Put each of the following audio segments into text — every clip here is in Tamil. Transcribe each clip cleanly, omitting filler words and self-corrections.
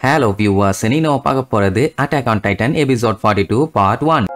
Hello viewers, நீங்க பார்க்க போறது Attack on Titan episode 42 part 1.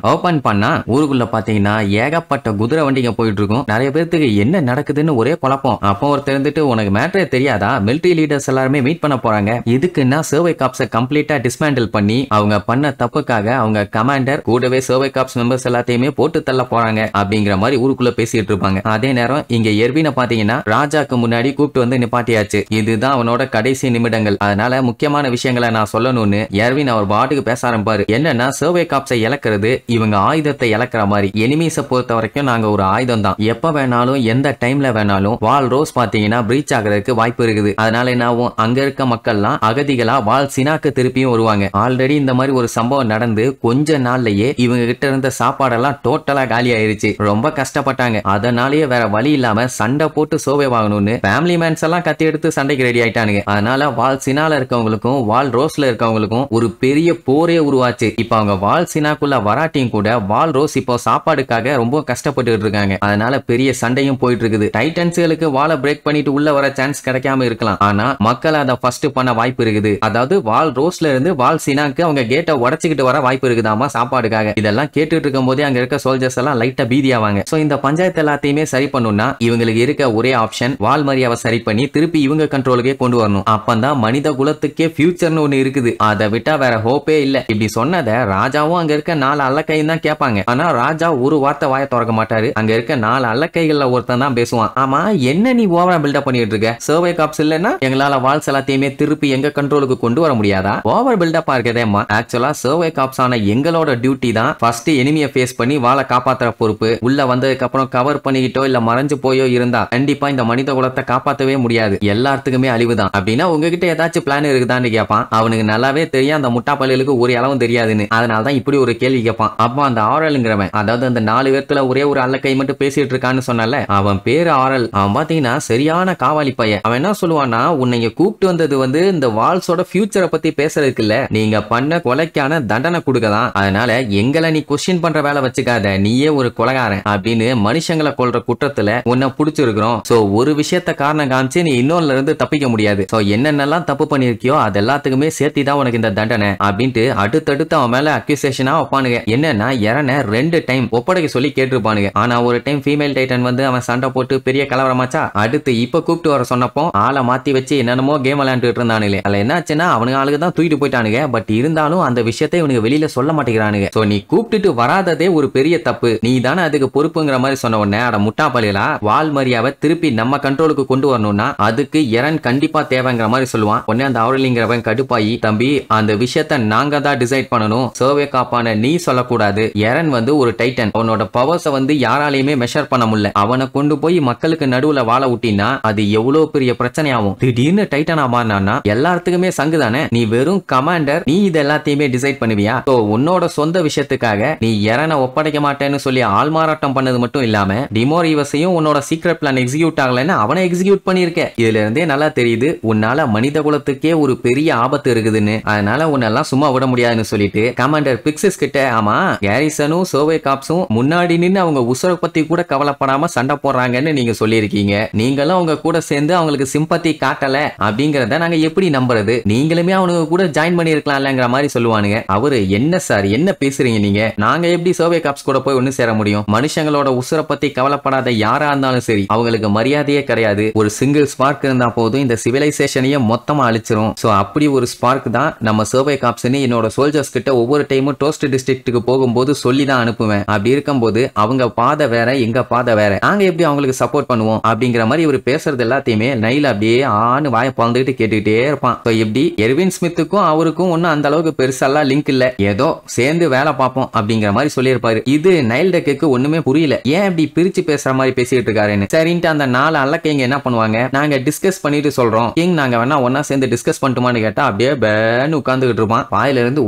Open பண்ணா ஊருக்குள்ள பாத்தீங்கன்னா ஏகப்பட்ட குதிரை வண்டிங்க போயிட்டு இருக்கும். நிறைய பேருக்கு என்ன நடக்குதுன்னு ஒரே குழப்பம். அப்போ ஒருத்தர் இருந்துட்டு உனக்கு மேட்டரே தெரியாதா, மிலிட்டரி லீடர்ஸ் எல்லாருமே மீட் பண்ண போறாங்க, இதுக்குன்னா சர்வே காப்ஸை கம்ப்ளீட்டா டிஸ்மேண்டில் பண்ணி அவங்க பண்ண தப்புக்காக அவங்க கமாண்டர் கூடவே சர்வே காப்ஸ் மெம்பர்ஸ் எல்லாத்தையுமே போட்டு தள்ள போறாங்க அப்படிங்கிற மாதிரி ஊருக்குள்ள பேசிட்டு இருப்பாங்க. அதே நேரம் இங்க எர்வினை பாத்தீங்கன்னா ராஜாக்கு முன்னாடி கூப்பிட்டு வந்து நிப்பாட்டியாச்சு. இதுதான் அவனோட கடைசி நிமிடங்கள், அதனால முக்கியமான விஷயங்களை நான் சொல்லணும்னு எர்வின் அவர் பாட்டுக்கு பேச ஆரம்பிப்பாரு. என்னன்னா சர்வே காப்ஸை இழக்கிறது இவங்க ஆயுதத்தை இழக்கிற மாதிரி. எனிமீஸை பொறுத்த வரைக்கும் நாங்க ஒரு ஆயுதம் தான், எப்ப வேணாலும் எந்த டைம்ல வேணாலும் வால் ரோஸ் பாத்தீங்கன்னா பிரீச் ஆகிறதுக்கு வாய்ப்பு இருக்குது. அதனால என்னாவும் அங்க இருக்க மக்கள்லாம் அகதிகளா வால் சினாக்கு திருப்பியும் வருவாங்க. ஆல்ரெடி இந்த மாதிரி ஒரு சம்பவம் நடந்து கொஞ்ச நாள்லயே இவங்க கிட்ட இருந்த சாப்பாடெல்லாம் டோட்டலா காலி ஆயிருச்சு. ரொம்ப கஷ்டப்பட்டாங்க. அதனாலயே வேற வழி இல்லாம சண்டை போட்டு சோவே வாங்கணும்னு ஃபேமிலி மேன்ஸ் எல்லாம் கத்தி எடுத்து சண்டைக்கு ரெடி ஆயிட்டானுங்க. அதனால வால் சினால இருக்கவங்களுக்கும் வால் ரோஸ்ல இருக்கவங்களுக்கும் ஒரு பெரிய போரே உருவாச்சு. இப்ப அவங்க வால் சினாக்குள்ள வராட்டியும் கூட வால் ரோஸ் இப்போ சாப்பாடுக்காக ரொம்ப கஷ்டப்பட்டு இருக்காங்க. அதனால பெரிய சண்டையும் போயிட்டு இருக்குது. டைட்டன்ஸ்களுக்கு வாலை பிரேக் பண்ணிட்டு உள்ள வர சான்ஸ் கிடைக்காம இருக்கலாம், ஆனா மக்கள் அதை ஃபர்ஸ்ட் பண்ண வாய்ப்பு இருக்குது. அதாவது வால் ரோஸ்ல இருந்து வால் சினாக்கு அவங்க கேட்டை உடைச்சுக்கிட்டு வர வாய்ப்பு இருக்குதாமா சாப்பாடுக்காக. இதெல்லாம் கேட்டுட்டு இருக்கும் போதே அங்க இருக்க சோல்ஜர்ஸ் எல்லாம் லைட்டா பீதியாவாங்க. சோ இந்த பஞ்சாயத்து எல்லாத்தையுமே சரி பண்ணணும்னா இவங்களுக்கு இருக்க ஒரே ஆப்ஷன் வால் மரியாவை சரி பண்ணி திருப்பி இவங்க கண்ட்ரோலுக்கே கொண்டு வரணும். அப்பதான் மனித குலத்துக்கே ஃபியூச்சர்னு ஒண்ணு இருக்குது, அதை விட்டா வேற ஹோப்பே இல்ல. இப்படி சொன்னதை ராஜாவும் அங்க இருக்க 4 அல்லக்கை தான் கேட்பாங்க. ஆனா ராஜா ஒரு வார்த்தை வாய திறக்க மாட்டாரு. அங்க இருக்க 4 அல்லக்கைகள்ல ஒருத்தன் தான் பேசுவான். ஆமா, என்ன நீ ஓவரா பில்டப் பண்ணிட்டு இருக்க? சர்வே காப்ஸ் இல்லன்னா எங்களால வால்ஸ் எல்லாத்தையுமே திருப்பி எங்க கண்ட்ரோலுக்கு கொண்டு வர முடியாதா? ஓவர் பில்டப்பா இருக்கதேமா. ஆக்சுவலா சர்வே காப்ஸ் ஆன எங்களோட டியூட்டி தான் ஃபர்ஸ்ட் எனிமியை ஃபேஸ் பண்ணி வாளை காப்பாத்துற பொறுப்பு. உள்ள வந்ததுக்கு அப்புறம் கவர் பண்ணிக்கிட்டோ இல்ல மறைஞ்சு போயோ இருந்தா கண்டிப்பா இந்த மனித குலத்தை காப்பாத்தவே முடியாது, எல்லாத்துக்குமே அழிவுதான். அப்படின்னா உங்ககிட்ட ஏதாச்சும் பிளான் இருக்குதான்னு கேட்பான். அவனுக்கு நல்லாவே தெரியும் அந்த முட்டா பள்ளிகளுக்கு ஒரு அளவும் தெரியாதுன்னு. அதனாலதான் இப்படி ஒரு கேள்வி கேட்பான். அப்ப அந்த ஆரல்ங்கிறவன், அதாவது அந்த 4 பேர்த்துல ஒரே ஒரு அல்லக்கை மட்டும் பேசிட்டு இருக்கான்னு சொன்னால அவன் பேரு ஆரல். அவன் பாத்தீங்கன்னா சரியான காவாலி பையன். அவன் என்ன சொல்லுவான்னா, உன்னை கூப்பிட்டு வந்தது இந்த வால்ஸோட ஃபியூச்சரை பத்தி பேசுறதுக்கு இல்ல, நீங்க பண்ண கொலைக்கான தண்டனை கொடுக்கதான். அதனால எங்களை நீ கொஸ்டின் பண்ற வேலை வச்சுக்காத, நீயே ஒரு கொலைகாரன் அப்படின்னு மனுஷங்களை கொல்ற குற்றத்துல உன்னை புடிச்சிருக்கிறோம். சோ ஒரு விஷயத்த காரணம் காமிச்சு நீ இன்னொன்னுல இருந்து தப்பிக்க முடியாது. சோ என்னென்னலாம் தப்பு பண்ணிருக்கியோ அது எல்லாத்துக்குமே சேர்த்தி தான் உனக்கு இந்த தண்டனை அப்படின்ட்டு அடுத்தடுத்து அவன் மேல அக்யூசேஷனா வைப்பானுங்க. என்னன்னா எரனை 2 டைம் ஒப்படைக்க சொல்லி கேட்டிருப்பானுங்க. ஆனா ஒரு டைம் ஃபீமேல் டைட்டன் அவன் சண்டை போட்டு பெரிய கலவரமாச்சா, அடுத்து இப்ப கூப்பிட்டு வர சொன்னப்போ ஆளை மாத்தி வச்சு என்னென்னமோ கேம் விளையாண்டுட்டு இருந்தானுங்களே. அதுல என்னாச்சுன்னா அவனுக்கு ஆளுக்கு தான் தூக்கிட்டு போயிட்டானுங்க. பட் இருந்தாலும் அந்த விஷயத்தை இவனுக்கு வெளியில சொல்ல மாட்டேங்கிறானுங்க. சோ நீ கூப்பிட்டுட்டு வராததே ஒரு பெரிய தப்பு, நீ தானே அதுக்கு பொறுப்புங்கிற மாதிரி சொன்ன உடனே அட முட்டா பள்ளிகளா, வால் மரியாவை திருப்பி நம்ம கண்ட்ரோலுக்கு கொண்டு வரணும்னா அதுக்கு எரன் கண்டிப்பா தேவைங்கிற மாதிரி சொல்லுவான். உடனே அந்த அவரலிங்கிறவன் கடுப்பாயி, தம்பி அந்த விஷயத்த நாங்க தான் டிசைட் பண்ணணும், சர்வே காப்பான நீ சொல்லக்கூடாது. எரன் ஒரு டைட்டன், அவனோட பவர்ஸ யாராலையுமே மெஷர் பண்ண முடியல. அவனை கொண்டு போய் மக்களுக்கு நடுவுல வாழ விட்டினா அது எவ்வளவு பெரிய பிரச்சனை ஆகும். திடீர்னு டைட்டனா மாறினா எல்லாத்துக்குமே சங்கு தானே, நீ வெறும் கமாண்டர், நீ இது எல்லாத்தையுமே டிசைட் பண்ணுவியா? சோ உன்னோட சொந்த விஷயத்துக்காக நீ எரனை ஒப்படைக்க மாட்டேன்னு சொல்லி ஆள்மாறாட்டம் பண்ணது மட்டும் இல்லாம டிமோரிவஸையும் உன்னோட சீக்ரெட் பிளான் எக்ஸிக்யூட் ஆகலன்னு அவனை எக்ஸிக்யூட் பண்ணிருக்க. இதுல இருந்தே நல்லா தெரியுது உன்னால மனித குலத்துக்கே ஒரு பெரிய ஆபத்து இருக்குதுன்னு. அதனால உன்னெல்லாம் சும்மா விட முடியாதுன்னு சொல்லிட்டு கமாண்டர் பிக்ஸஸ் கிட்ட, ஆமா கேரிசனும் சர்வே காப்ஸும் முன்னாடி நின்று அவங்க உசுர பத்தி கூட கவலைப்படாம சண்டை போடுறாங்கன்னு நீங்க சொல்லியிருக்கீங்க, நீங்களும் அவங்க கூட சேர்ந்து அவங்களுக்கு சிம்பத்தி காட்டல அப்படிங்கறத நாங்க எப்படி நம்புறது? நீங்களுமே அவனுக்கு கூட ஜாயின் பண்ணி இருக்கலாம்ங்கிற மாதிரி சொல்லுவானுங்க. அவரு, என்ன சார் என்ன பேசுறீங்க நீங்க, நாங்க எப்படி சர்வே காப்ஸ் கூட போய் ஒண்ணு சேர முடியும்? மனுஷங்களோட உசுர பத்தி கவலைப்படாத யாரா இருந்தாலும் சரி அவங்களுக்கு மரியாதையே கிடையாது. ஒரு சிங்கிள் ஸ்பார்க் இருந்தா போதும் இந்த சிவிலைசேஷனையே மொத்தமா அழிச்சிரும். சோ அப்படி ஒரு ஸ்பார்க் தான் நம்ம சர்வே காப்ஸ்னு என்னோட சோல்ஜர்ஸ் கிட்ட ஒவ்வொரு டைமும் டோஸ்ட் டிஸ்ட்ரிக்ட்டுக்கு போகும்போது சொல்லி தான் அனுப்புவேன். அப்படி இருக்கும்போது அவங்க பாதை வேற எங்க பாதை வேற, நாங்க எப்படி அவங்களுக்கு சப்போர்ட் பண்ணுவோம் அப்படிங்கிற மாதிரி இவர் பேசுறது எல்லாத்தையுமே நைல் அப்படியே ஆன்னு வாய பழந்துட்டு கேட்டுக்கிட்டே இருப்பான். இப்படி எர்வின் ஸ்மித்துக்கும் அவருக்கும் ஒன்னும் அந்த அளவுக்கு பெருசெல்லாம் லிங்க் இல்ல, ஏதோ சேர்ந்து வேலை பார்ப்போம் அப்படிங்கிற மாதிரி சொல்லியிருப்பாரு. இது நைல் டெக்கு ஒண்ணுமே புரியல, ஏன் இப்படி பிரிச்சு பேசுற மாதிரி பேசிட்டு இருக்காருன்னு. சரின்ட்டு அந்த 4 அல்லக்கைங்க என்ன பண்ணுவாங்க, நாங்க டிஸ்கஸ் பண்ணிட்டு சொல்றோம் கிங், நாங்க வேணா ஒன்னா சேர்ந்து டிஸ்கஸ் பண்ணிட்டுமான்னு கேட்டா அப்படியே பேன்னு உட்கார்ந்துகிட்டு இருப்பான். வாயில இருந்து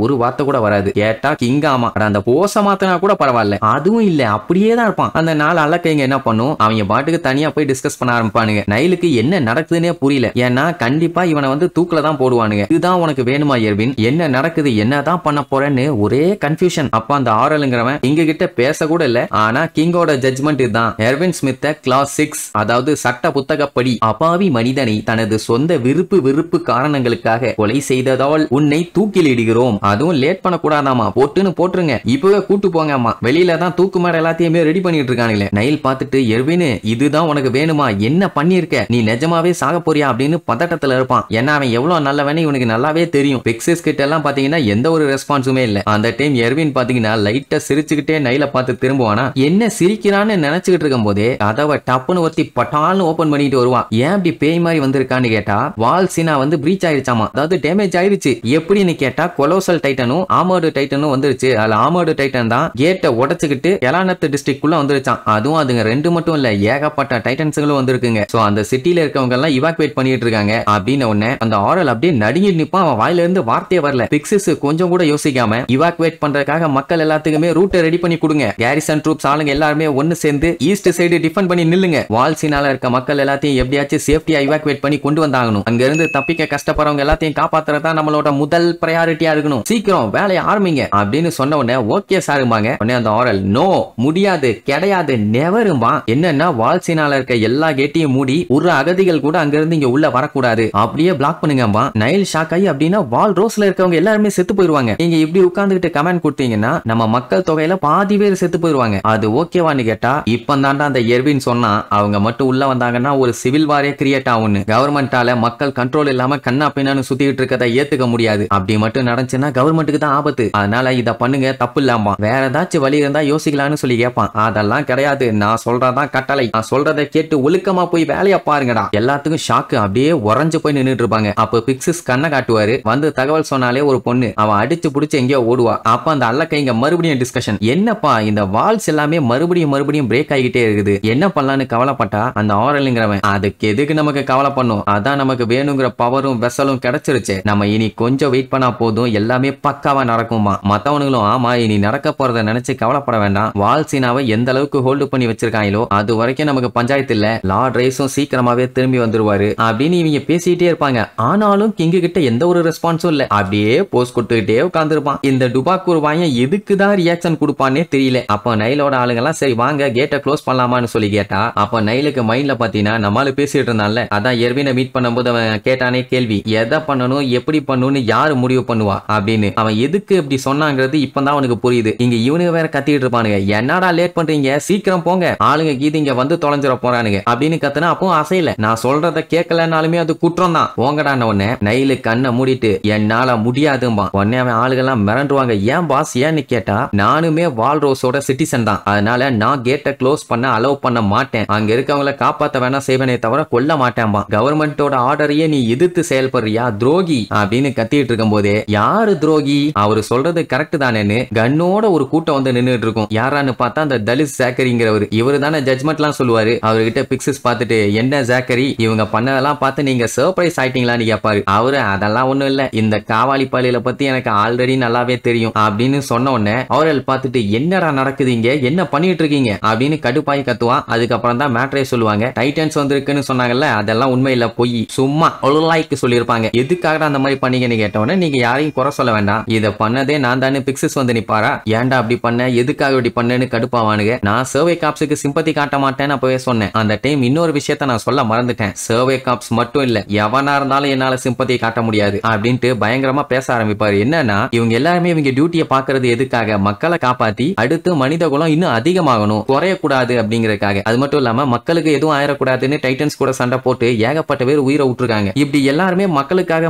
ஒரு வார்த்தை கூட வராது. கேட்டா கிங், ஆமா அந்த அந்த போஸ மாத்தினா கூட பரவாயில்ல, அதுவும் இல்ல, அப்படியே தான் இருப்பான். அந்த நாள் அல்லக்கைங்க என்ன பண்ணும், அவங்க பாட்டுக்கு தனியா போய் டிஸ்கஸ் பண்ண ஆரம்பிப்பானுங்க. நைலுக்கு என்ன நடக்குதுன்னே புரியல. ஏன்னா கண்டிப்பா இவனை வந்து தூக்குல தான் போடுவானுங்க. இதுதான் உனக்கு வேணுமா எர்வின், என்ன நடக்குது, என்னதான் பண்ண போறேன்னு ஒரே கன்ஃபியூஷன். அப்ப அந்த ஆரலுங்கிறவன் எங்க கிட்ட பேச கூட இல்ல, ஆனா கிங்கோட ஜட்ஜ்மெண்ட் இதுதான். எர்வின் ஸ்மித் கிளாஸ் 6, அதாவது சட்ட புத்தகப்படி அப்பாவி மனிதனை தனது சொந்த விருப்பு காரணங்களுக்காக கொலை செய்ததால் உன்னை தூக்கில் இடுகிறோம். அதுவும் லேட் பண்ண கூடாதாமா, போட்டுன்னு போட்டுருங்க, இப்பவே கூட்டு போங்க அம்மா, வெளியில தான் தூக்கு மேல எல்லாத்தையுமே ரெடி பண்ணிட்டு இருக்கானுங்களே. நைல் பார்த்துட்டு எர்வின் இதுதான் உனக்கு வேணுமா, என்ன பண்ணிருக்க, நீ நிஜமாவே சாக போறியா அப்படின்னு பதட்டத்துல இருப்பான். ஏன்னா அவன் எவ்வளவு நல்லவனே இவனுக்கு நல்லாவே தெரியும். பிக்ஸஸ் கிட்ட எல்லாம் பாத்தீங்கன்னா எந்த ஒரு ரெஸ்பான்ஸுமே இல்ல. அந்த டைம் எர்வின் பாத்தீங்கன்னா லைட்டா சிரிச்சுக்கிட்டே நைல பார்த்து திரும்புவானா. என்ன சிரிக்கிறான்னு நினைச்சுக்கிட்டு இருக்கும் போதே கதவை டப்புன்னு ஒருத்தி பட்டால்னு ஓபன் பண்ணிட்டு வருவான். ஏன் இப்படி பேய் மாதிரி வந்திருக்கான்னு கேட்டா, வால் சீனா வந்து பிரீச் ஆயிருச்சாமா, அதாவது டேமேஜ் ஆயிருச்சு. எப்படின்னு கேட்டா கொலோசல் டைட்டனும் ஆமர்டு டைட்டனும் வந்துருச்சு. அதுல ஆமர்டு டைட்டன் தான் கேட்டை உடைச்சுக்கிட்டு எலானத் டிஸ்ட்ரிக்ட் குள்ள வந்துருச்சான். அதுவும் அதுங்க 2 மட்டும் இல்ல, ஏகப்பட்ட டைட்டன்ஸ்களும் வந்திருக்குங்க. சோ அந்த சிட்டில இருக்கவங்க எல்லாம் இவாக்குவேட் பண்ணிட்டு இருக்காங்க. அப்படின்னு உடனே அந்த ஆரல் அப்படியே நடுங்கி நிப்பான். அவன் வாயில இருந்து வார்த்தையே வரல. பிக்ஸஸ் கொஞ்சம் கூட யோசிக்காம இவாக்குவேட் பண்றதுக்காக மக்கள் எல்லாத்துக்குமே ரூட்டை ரெடி பண்ணி கொடுங்க, கேரிசன் ட்ரூப்ஸ் ஆளுங்க எல்லாருமே ஒன்னு சேர்ந்து ஈஸ்ட் சைடு டிஃபெண்ட் பண்ணி நில்லுங்க, வால்சினால இருக்க மக்கள் எல்லாத்தையும் எப்படியாச்சும் சேஃப்டியா இவாக்குவேட் பண்ணி கொண்டு வந்தாகணும், அங்க இருந்து தப்பிக்க கஷ்டப்படுறவங்க எல்லாத்தையும் காப்பாத்துறதா நம்மளோட முதல் பிரையாரிட்டியா இருக்கணும், சீக்கிரம் வேலையை ஆரம்பிங்க அப்படின்னு சொன்ன உடனே ஓகே சாருமாங்க. உடனே அந்த ஆரல் நோ, முடியாது, கிடையாது, நெவருமா. என்னன்னா வால்சினால இருக்க எல்லா கேட்டையும் மூடி ஒரு அகதிகள் கூட அங்க இருந்து இங்க உள்ள வரக்கூடாது, அப்படியே பிளாக் பண்ணுங்கப்பா. நைல் ஷாக் ஆகி அப்படின்னா வால் ரோஸ்ல இருக்கவங்க எல்லாருமே செத்து போயிருவாங்க, நீங்க இப்படி உட்கார்ந்துகிட்டு கமெண்ட் கொடுத்தீங்கன்னா நம்ம மக்கள் தொகையில பாதி பேர் செத்து போயிருவாங்க, அது ஓகேவான்னு கேட்டா இப்பந்தாண்டா அந்த எர்வின் சொன்னா அவங்க மட்டும் உள்ள வந்தாங்கன்னா ஒரு சிவில் வாரே கிரியேட் ஆகும்னு. கவர்மெண்டால மக்கள் கண்ட்ரோல் இல்லாம கண்ணா பின்னான்னு சுத்திட்டு இருக்கதை ஏத்துக்க முடியாது, அப்படி மட்டும் நடந்துச்சுன்னா கவர்மெண்ட்டுக்கு தான் ஆபத்து, அதனால இத பண்ணுங்க, தப்பு இல்லாம வேற ஏதாச்சும் வழி இருந்தா யோசிக்கலாம்னு சொல்லி கேட்பான். அதெல்லாம் கிடையாது, நான் சொல்றதான் கட்டளை, நான் சொல்றதை கேட்டு ஒழுக்கமா போய் வேலையா பாருங்கடா. எல்லாத்துக்கும் ஷாக்கு, அப்படியே உறைஞ்சு போய் நின்னுட்டு இருப்பாங்க. அப்ப பிக்ஸஸ் கண்ணை காட்டுவாரு. வந்து தகவல் சொன்னாலே ஒரு பொண்ணு அவன் அடிச்சு புடிச்சு எங்கேயோ ஓடுவா. அப்ப அந்த அல்லக்கைங்க மறுபடியும் டிஸ்கஷன், என்னப்பா இந்த வால்ஸ் எல்லாமே மறுபடியும் பிரேக் ஆகிட்டே இருக்குது, என்ன பண்ணலான்னு கவலைப்பட்டா அந்த ஆரலுங்கிறவன் அதுக்கு எதுக்கு நமக்கு கவலை பண்ணும், அதான் நமக்கு வேணுங்கிற பவரும் வெசலும் கிடைச்சிருச்சு, நம்ம இனி கொஞ்சம் வெயிட் பண்ணா போதும், எல்லாமே பக்காவா நடக்குமா. மத்தவனுங்களும் ஆமா இனி நடக்க போறத நினைச்சு கவலைப்பட வேண்டாம், வால்சினாவை எந்த அளவுக்கு ஹோல்டு பண்ணி வச்சிருக்காங்களோ அது வரைக்கும் நமக்கு பஞ்சாயத்து இல்ல, லார்ட் ரைஸும் சீக்கிரமாவே திரும்பி வந்துருவாரு அப்படின்னு இவங்க பேசிட்டே இருப்பாங்க. ஆனாலும் கிங்கு கிட்ட எந்த ஒரு ரெஸ்பான்ஸும் இல்ல, அப்படியே போஸ்ட் கொடுத்துக்கிட்டே உட்கார்ந்துருப்பான். இந்த டுபாக்கூர் வாயன் எதுக்குதான் ரியாக்ஷன் கொடுப்பானே தெரியல. அப்ப நைலோட ஆளுங்கெல்லாம் சரி வாங்க கேட்டை க்ளோஸ் பண்ணலாமான்னு சொல்லி கேட்டா, அப்ப நைலுக்கு மைண்ட்ல பாத்தீங்கன்னா நம்மளால பேசிட்டு இருந்தான்ல, அதான் எர்வினை மீட் பண்ணும்போது அவன் கேட்டானே கேள்வி, எதை பண்ணணும் எப்படி பண்ணணும்னு யாரு முடிவு பண்ணுவா அப்படின்னு. அவன் எதுக்கு இப்படி சொன்னாங்கிறது இப்பதான் அவனுக்கு புரியுது. இங்க இவனுக்கு வேற கத்திட்டு இருப்பானுங்க, என்னடா லேட் பண்றீங்க, சீக்கிரம் போங்க, ஆளுங்க கீது இங்க வந்து தொலைஞ்சிட போறானுங்க அப்படின்னு கத்துனா அப்போ அசையல. நான் சொல்றத கேட்கலனாலுமே அது குற்றம் தான், போங்கடான உடனே நைலு கண்ணை மூடிட்டு என்னால முடியாதும்பா. உடனே அவன் ஆளுகெல்லாம் மிரண்டுவாங்க. ஏன் பாஸ் ஏன்னு கேட்டா, நானுமே வால்ரோஸோட சிட்டிசன் தான், அதனால நான் கேட்டை க்ளோஸ் பண்ண அலோவ் பண்ண மாட்டேன், அங்க இருக்கவங்களை காப்பாத்த வேணா செய்வனே தவிர கொல்ல மாட்டேன்பா, கவர்மெண்டோட ஆர்டரையே நீ எதிர்த்து செயல்படுறியா துரோகி அப்படின்னு கத்திட்டு இருக்கும் போதே, யாரு துரோகி, அவரு சொல்றது கரெக்ட் தானேன்னு கண்ணோட ஒரு கூட்டம் வந்து நின்னுட்டு இருக்கும். யாரான்னு பார்த்தா அந்த தலித் ஜாக்கரிங்கிறவர், இவரு தானே ஜட்மெண்ட் எல்லாம் சொல்லுவாரு. அவர்கிட்ட பிக்ஸஸ் பார்த்துட்டு என்ன ஜாக்கரி இவங்க பண்ணதெல்லாம் பார்த்து நீங்க சர்ப்ரைஸ் ஆயிட்டீங்களான்னு கேட்பாரு. அவரு அதெல்லாம் ஒண்ணும் இல்ல, இந்த காவாலி பாலியில பத்தி எனக்கு ஆல்ரெடி நல்லாவே தெரியும் அப்படின்னு சொன்ன உடனே அவர்கள் பார்த்துட்டு என்னடா நடக்குதுங்க, என்ன பண்ணிட்டு இருக்கீங்க அப்படின்னு கடுப்பாய் கத்துவான். அதுக்கப்புறம் தான் மேட்ரே சொல்லுவாங்க, டைட்டன்ஸ் வந்திருக்குன்னு சொன்னாங்கல்ல அதெல்லாம் உண்மை இல்ல, பொய், சும்மா ஒழுலாய்க்கு சொல்லியிருப்பாங்க, எதுக்காக அந்த மாதிரி பண்ணீங்கன்னு கேட்டவொடனே நீங்க யாரையும் குறை சொல்ல வேண்டாம், இதை பண்ணதே நான் தானே. பிக்ஸஸ் வந்து நிப்பாரா, ஏன்டா அப்படி பண்ண, எதுக்காக இப்படி பண்ணேன்னு கடுப்பாவானுங்க. நான் சர்வே காப்ஸுக்கு சிம்பத்தி காட்ட மாட்டேன்னு அப்பவே சொன்னேன். அந்த டைம் இன்னொரு விஷயத்த நான் சொல்ல மறந்துட்டேன், சர்வே காப்ஸ் மட்டும் இல்ல எவனா இருந்தாலும் என்னால சிம்பத்தி காட்ட முடியாது அப்படின்ட்டு பயங்கரமா பேச ஆரம்பிப்பாரு. என்னன்னா இவங்க எல்லாருமே இவங்க டியூட்டியை பாக்குறது எதுக்காக, மக்களை காப்பாத்தி அடுத்து மனித குலம் இன்னும் அதிகமாகணும், குறையக்கூடாது அப்படிங்கறதுக்காக. அது மட்டும் இல்லாம மக்களுக்கு எதுவும் ஆயிடக்கூடாதுன்னு டைட்டன்ஸ் கூட சண்டை போட்டு ஏகப்பட்ட பேர் உயிரை விட்டுருக்காங்க. இப்படி எல்லாருமே மக்களுக்காக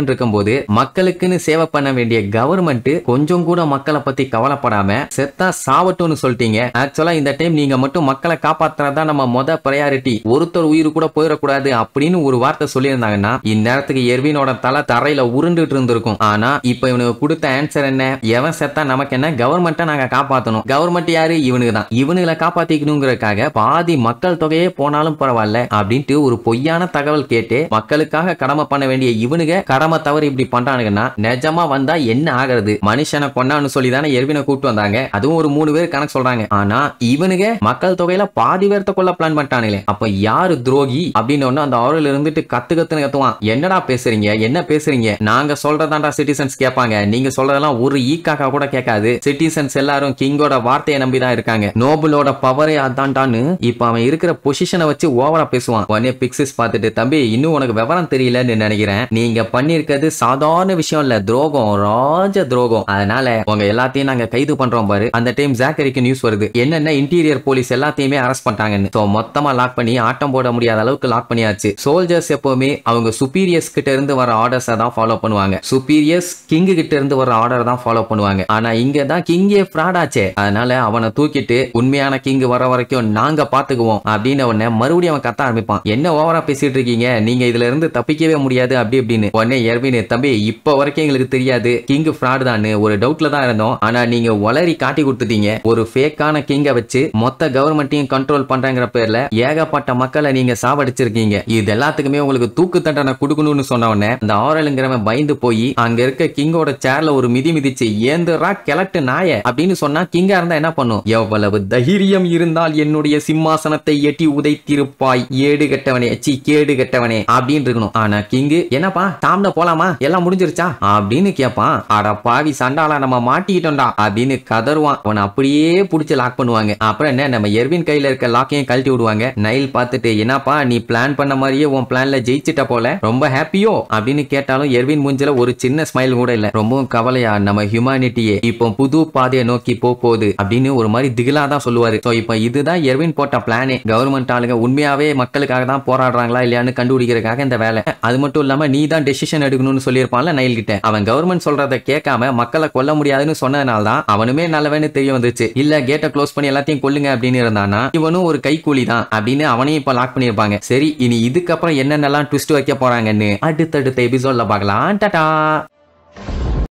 இருக்கும்போது மக்களுக்குன்னு சேவை பண்ண வேண்டிய கவர்மெண்ட் கொஞ்சம் கூட மக்களை பத்தி கவலைப்படாம செத்தா சாவட்டும்னு சொல்லிட்டீங்க. ஆக்சுவலா இந்த டைம் நீங்க மட்டும் மக்களை காப்பாத்துறதா நம்ம மொத பிரையாரிட்டி, ஒருத்தர் உயிர் கூட போயிடக்கூடாது அப்படின்னு ஒரு வார்த்தை சொல்லியிருந்தாங்கன்னா இந்நேரத்துக்கு எர்வினோட தலை தரையில உருண்டுட்டு இருந்திருக்கும். ஆனா இப்ப இவனுக்கு கொடுத்த ஆன்சர் என்ன, எவன் செத்தா நமக்கு என்ன, கவர்மெண்ட்டை நாங்க காப்பாத்தணும், கவர்மெண்ட் யாரு, இவனுக்கு தான், இவனுங்களை காப்பாத்திக்கணுங்கிறதுக்காக பாதி மக்கள் தொகையே போனாலும் பரவாயில்ல அப்படின்ட்டு ஒரு பொய்யான தகவல் கேட்டு மக்களுக்காக கடமை பண்ண வேண்டிய இவனுங்க கடமை தவறு இப்படி பண்றானுங்கன்னா நிஜமா வந்தா என்ன ஆகிறது, மனுஷனை கொண்டான்னு சொல்லி தானே எர்வினை கூப்பிட்டு வந்தாங்க. அதுவும் ஒரு 3 பேர் கணக்கு சொல்றாங்க. ஆனா இவனுங்க மக்கள் தொகையில பாதி பேர்த்த கொள்ள பிளான் பண்ணிட்டானுங்களே. அப்ப யாரு துரோகி அப்படின்னு அந்த ஆரோல இருந்துட்டு கத்துன்னு கத்துவான். என்னடா பேசுறீங்க, என்ன பேசுறீங்க, நாங்க சொல்றதாண்டா சிட்டிசன்ஸ் கேட்பாங்க, நீங்க சொல்றதெல்லாம் ஒரு ஈக்காக்கா கூட கேட்காது. சிட்டிசன்ஸ் எல்லாரும் கிங்கோட வார்த்தையை நம்பிதான் இருக்காங்க. நோபலோட பவரே அதான்டான்னு இப்ப அவன் இருக்கிற பொசிஷனை வச்சு ஓவரா பேசுவான். உடனே பிக்சிஸ் பார்த்துட்டு, தம்பி இன்னும் உனக்கு விவரம் தெரியலன்னு நினைக்கிறேன், நீங்க பண்ணிருக்கிறது சாதாரண விஷயம் இல்ல, துரோகம், ராஜ துரோகம். அதனால உங்க எல்லாத்தையும் நாங்க கைது பண்றோம் பாரு. அந்த டைம் ஜாக்கரிக்கு நியூஸ் வருது, என்னென்ன இன்டீரியர் போலீஸ் எல்லாத்தையுமே அரெஸ்ட் பண்ணிட்டாங்கன்னு. சோ மொத்தமா லாக் பண்ணி ஆட்டம் போட முடியாத அளவுக்கு லாக் பண்ணியாச்சு. சோல்ஜர்ஸ் எப்பவுமே அவங்க சுப்பீரியர்ஸ் கிட்ட இருந்து வர ஆர்டர்ஸ் தான் ஃபாலோ பண்ணுவாங்க. சுப்பீரியர்ஸ் கிங் கிட்ட இருந்து வர ஆர்டர் தான் ஃபாலோ பண்ணுவாங்க. ஆனா இங்க தான் கிங்கே ஃப்ராட் ஆச்சே. அதனால அவனை தூக்கிட்டு உண்மையான கிங் வர வரைக்கும் நாங்க பாத்துக்குவோம் அப்படின்னு உடனே மறுபடியும் அவன் கத்த ஆரம்பிப்பான். என்ன ஓவரா பேசிட்டு இருக்கீங்க, நீங்க இதுல இருந்து தப்பிக்கவே முடியாது அப்படி இப்படின்னு. உடனே எர்வின், தம்பி இப்ப வரைக்கும் எங்களுக்கு தெரியாது கிங் ஃப்ராட் தான், ஒரு டவுட்ல தான் இருந்தோம். ஆனா நீங்க வளரி காட்டி கொடுத்துட்டீங்க. ஒரு ஃபேக்கான கிங்க வச்சு மொத்த கவர்மெண்ட்டையும் கண்ட்ரோல் பண்றங்கிற பேர்ல ஏகப்பட்ட மக்களை நீங்க சாவடிச்சிருக்கீங்க. இது எல்லாத்துக்குமே உங்களுக்கு தூக்கு தண்டனை கொடுக்கணும்னு சொன்ன உடனே அந்த ஆரலுங்கிறவன் பயந்து போய் அங்க இருக்க கிங்கோட சேர்ல ஒரு மிதி மிதிச்சு, ஏந்தரா கிழட்டு நாய அப்படின்னு சொன்னா கிங்கா இருந்தா என்ன பண்ணும்? எவ்வளவு தைரியம் இருந்தால் என்னுடைய சிம்மாசனத்தை எட்டி உதைத்திருப்பாய் ஏடு கட்டவனே, கேடு கட்டவனே அப்படின்னு இருக்கணும். ஆனா கிங்கு, என்னப்பா சாப்பிட போலாமா, எல்லாம் முடிஞ்சிருச்சா அப்படின்னு கேட்பான். அட பாவி சண்டாளா, நம்ம மாட்டிக்கிட்டோம்டா அப்படின்னு கதறுவான். அவனை அப்படியே புடிச்சு லாக் பண்ணுவாங்க. அப்புறம் என்ன, நம்ம எர்வின் கையில இருக்க லாக்கையும் கழட்டி விடுவாங்க. நைல் பார்த்துட்டு, என்னப்பா நீ பிளான் பண்ண மாதிரியே உன் பிளான்ல ஜெயிச்சிட்ட போல, ரொம்ப ஹாப்பியோ அப்படின்னு கேட்டாலும் எர்வின் மூஞ்சில ஒரு சின்ன ஸ்மைல் கூட இல்ல. ரொம்பவும் கவலையா, நம்ம ஹியூமனிட்டியே இப்போ புது பாதையை நோக்கி போகுது அப்படின்னு ஒரு மாதிரி திகிலா தான் சொல்லுவாரு. சோ இப்போ இதுதான் எர்வின் போட்ட பிளானே. கவர்மெண்ட் ஆளுங்க உண்மையாவே மக்களுக்காக தான் போராடுறாங்களா இல்லையான்னு கண்டுபிடிக்கிறதுக்காக இந்த வேலை. அது மட்டும் இல்லாம நீ தான் டெசிஷன் எடுக்கணும்னு சொல்லியிருப்பான்ல நைல் கிட்ட. அவன் கவர்மெண்ட் சொல்றதை கேட்காம மக்களை கொல்ல முடியாதுன்னு சொன்னதுனால தான் அவனுமே நல்லவன்னு தெரிய வந்துச்சு. இல்ல கேட்டை க்ளோஸ் பண்ணி எல்லாத்தையும் கொல்லுங்க அப்படின்னு இருந்தானா இவனும் ஒரு கைக்கூலி தான் அப்படின்னு அவனையும் இப்ப லாக் பண்ணிருப்பாங்க. சரி, இனி இதுக்கப்புறம் என்னென்னலாம் ட்விஸ்ட் வைக்க போறாங்கன்னு அடுத்தடுத்த எபிசோட்ல பார்க்கலாம். டாடா.